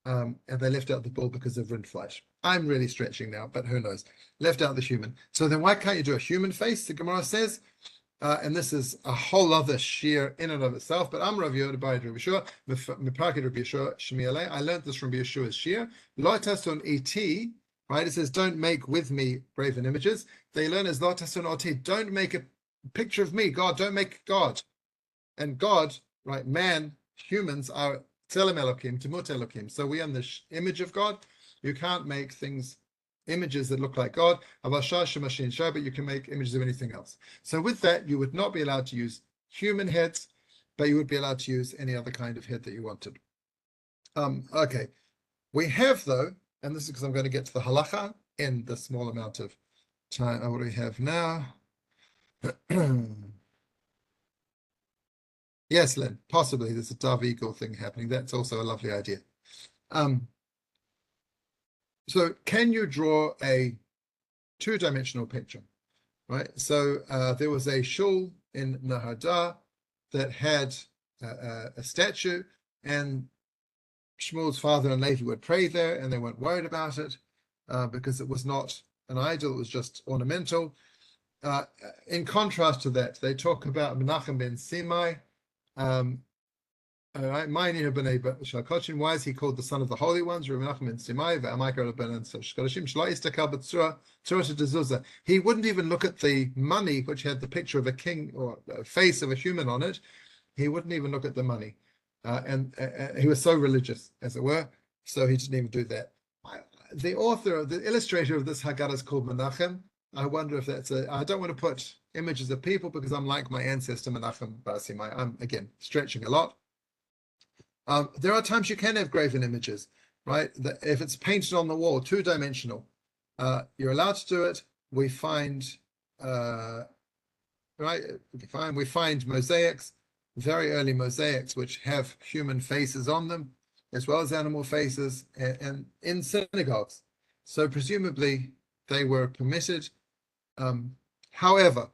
and they left out the bull because of rindfleisch. I'm really stretching now, but who knows? Left out the human. So then why can't you do a human face, the Gemara says? And this is a whole other shear in and of itself, but I'm Rav Yehuda by Rav Yeshua, Miprakid Rav Yeshua, Shmieleh. I learned this from Yeshua's shear. Lo tasun eti, right? It says, don't make with me graven images. They learn as Lo tasun oti, don't make a picture of me, God, don't make God. And God, right, man, humans are Tzelem Elokim, Demut Elokim. So we are in the image of God. You can't make images that look like God. But you can make images of anything else. So with that, you would not be allowed to use human heads, but you would be allowed to use any other kind of head that you wanted. Okay. We have, though, and this is because I'm going to get to the halacha in the small amount of time. What do we have now? Yes, Lynn, possibly there's a dove eagle thing happening. That's also a lovely idea. So can you draw a two-dimensional picture, right? So there was a shul in Nahada that had a statue, and Shmuel's father and Levi would pray there, and they weren't worried about it because it was not an idol, it was just ornamental. In contrast to that, they talk about Menachem ben Simai. Why is he called the son of the holy ones? He wouldn't even look at the money, which had the picture of a king or a face of a human on it. He wouldn't even look at the money. And he was so religious, as it were, so he didn't even do that. The illustrator of this Haggadah is called Menachem. I wonder if that's I don't want to put images of people because I'm like my ancestor Menachem Bar Simai. I'm, again, stretching a lot. There are times you can have graven images, right? If it's painted on the wall, two-dimensional, you're allowed to do it. We find, we find mosaics, very early mosaics, which have human faces on them, as well as animal faces, and in synagogues. So presumably they were permitted. However,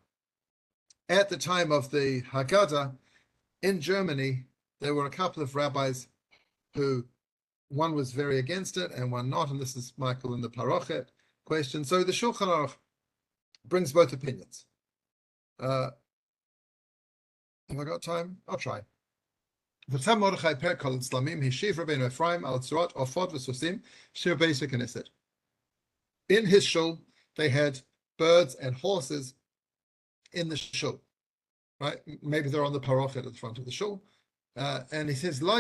at the time of the Haggadah in Germany, there were a couple of rabbis who, one was very against it and one not, and this is Michael in the Parochet question. So the Shulchan Aruch brings both opinions. Have I got time? I'll try. In his shul, they had birds and horses in the shul, right? Maybe they're on the parochet at the front of the shul. And he says, they're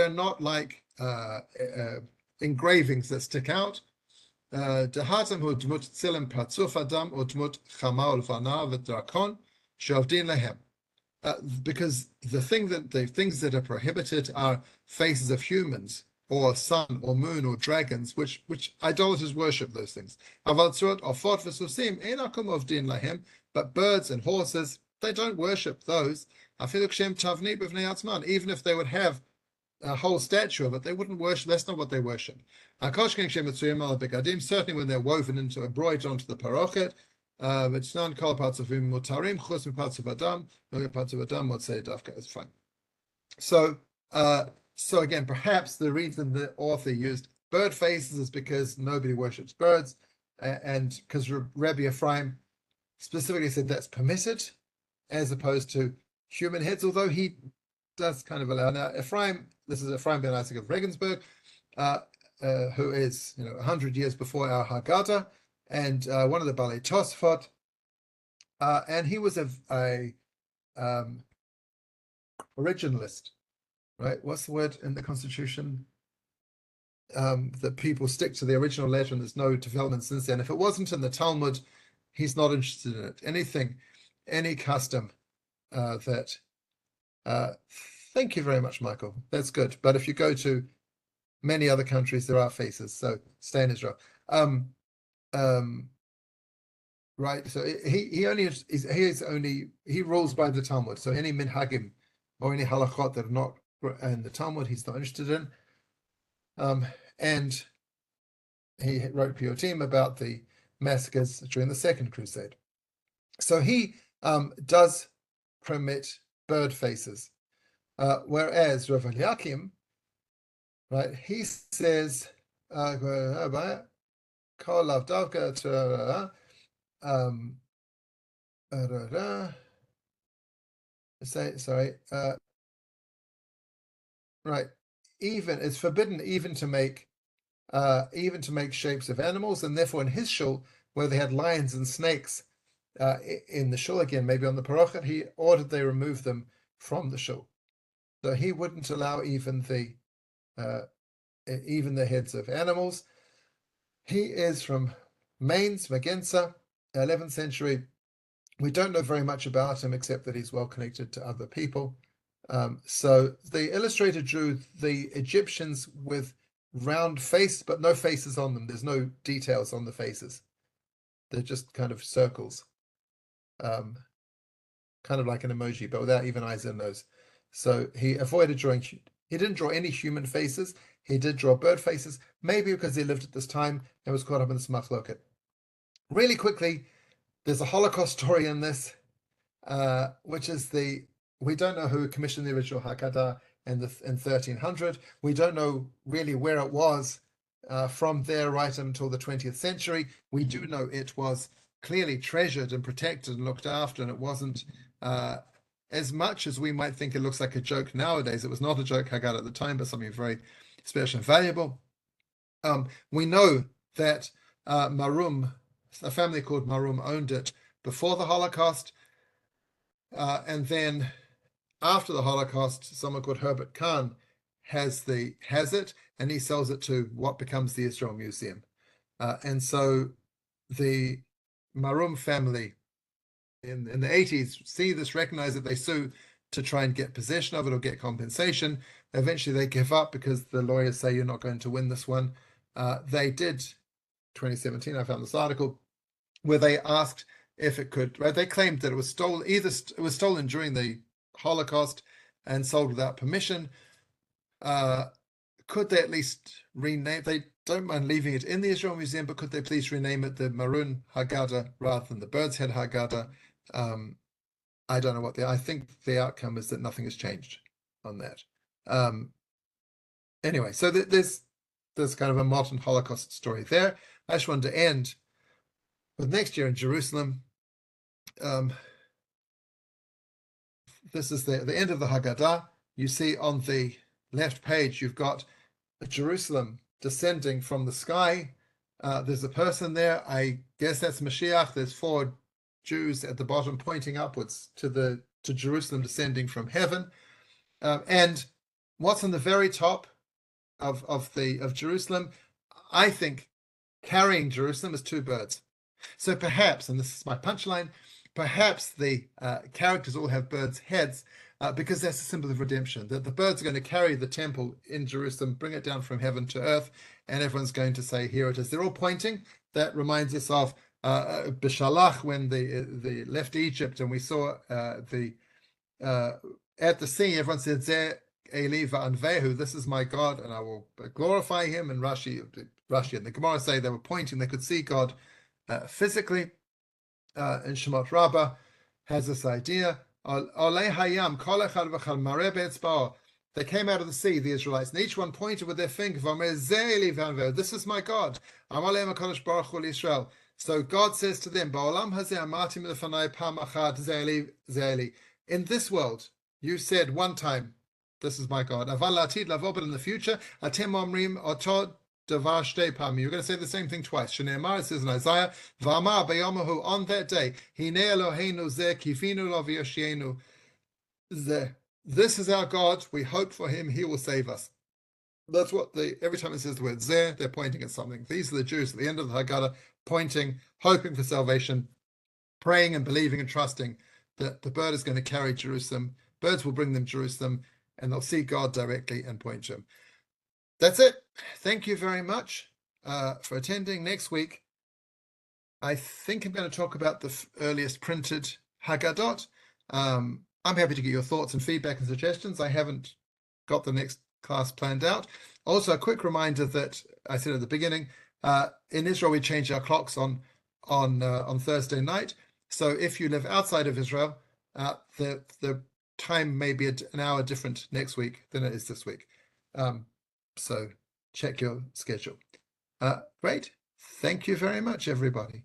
not like engravings that stick out. Because the things that are prohibited are faces of humans or sun or moon or dragons, which idolaters worship those things. But birds and horses, they don't worship those. Even if they would have a whole statue of it, they wouldn't worship. That's not what they worship. Certainly when they're woven into, embroidered onto the parochet, it's not called parts of mutarim, chus parts of adam, parts of adam, what's say dafka is fine. So again, perhaps the reason the author used bird faces is because nobody worships birds, and because Rabbi Ephraim specifically said that's permitted, as opposed to human heads, although he does kind of allow. Now, Ephraim, this is Ephraim ben Isaac of Regensburg, who is 100 years before our Haggadah, and one of the Balei Tosfot, and he was a originalist, right? What's the word in the Constitution? That people stick to the original letter, and there's no development since then. If it wasn't in the Talmud, he's not interested in it. Any custom that. Thank you very much, Michael. That's good. But if you go to many other countries, there are faces. So stay in Israel. Right. So he rules by the Talmud. So any minhagim or any halachot that are not in the Talmud, he's not interested in. And he wrote Piotim about the massacres during the Second Crusade. So he does permit bird faces, whereas Rav Eliakim, right, he says, right, even it's forbidden even to make shapes of animals, and therefore in his shul, where they had lions and snakes in the shul, again maybe on the parochet, he ordered they remove them from the shul. So he wouldn't allow even the heads of animals. He is from Mainz, Magenza, 11th century. We don't know very much about him except that he's well connected to other people. So the illustrator drew the Egyptians with round face, but no faces on them. There's no details on the faces. They're just kind of circles, kind of like an emoji, but without even eyes and nose. So he avoided drawing. He didn't draw any human faces. He did draw bird faces, maybe because he lived at this time and was caught up in this machloket. Really quickly, there's a Holocaust story in this, which is we don't know who commissioned the original Haggadah in 1300. We don't know really where it was from there right until the 20th century. We do know it was clearly treasured and protected and looked after, and it wasn't as much as we might think it looks like a joke nowadays. It was not a joke Haggadah at the time, but something very special and valuable. We know that Marum, a family called Marum, owned it before the Holocaust, and then after the Holocaust, someone called Herbert Kahn has it, and he sells it to what becomes the Israel Museum. And so the Marum family in the 80s see this, recognize it, they sue to try and get possession of it or get compensation. Eventually they give up because the lawyers say you're not going to win this one. They did, 2017, I found this article where they asked if it could, right? They claimed that it was stolen, either it was stolen during the Holocaust and sold without permission. Could they at least rename? They don't mind leaving it in the Israel Museum, but could they please rename it the Maroon Haggadah rather than the Birds Head Haggadah? I don't know what I think the outcome is that nothing has changed on that. Anyway, so there's kind of a modern Holocaust story there. I just wanted to end with next year in Jerusalem. This is the end of the Haggadah. You see on the left page, you've got Jerusalem descending from the sky. There's a person there. I guess that's Mashiach. There's 4 Jews at the bottom pointing upwards to Jerusalem descending from heaven. And what's on the very top of Jerusalem, I think, carrying Jerusalem is 2 birds. So perhaps, and this is my punchline, perhaps the characters all have birds' heads because that's a symbol of redemption, that the birds are going to carry the temple in Jerusalem, bring it down from heaven to earth, and everyone's going to say, here it is. They're all pointing. That reminds us of Bishalach, when they left Egypt and we saw at the sea, everyone said, Zeh Eli va'anvehu, this is my God, and I will glorify him. And Rashi and the Gemara say they were pointing, they could see God physically. And Shemot Rabbah has this idea. They came out of the sea, the Israelites, and each one pointed with their finger. This is my God. So God says to them, in this world, you said one time, this is my God. But in the future, you're going to say the same thing twice. It says in Isaiah, on that day, this is our God, we hope for him, he will save us. That's what every time it says the word zeh, they're pointing at something. These are the Jews at the end of the Haggadah, pointing, hoping for salvation, praying and believing and trusting that the bird is going to carry Jerusalem. Birds will bring them Jerusalem, and they'll see God directly and point to him. That's it. Thank you very much for attending. Next week, I think I'm going to talk about the earliest printed Haggadot. I'm happy to get your thoughts and feedback and suggestions. I haven't got the next class planned out. Also, a quick reminder that I said at the beginning, in Israel, we change our clocks on Thursday night. So if you live outside of Israel, the time may be an hour different next week than it is this week. So check your schedule. Great. Thank you very much, everybody.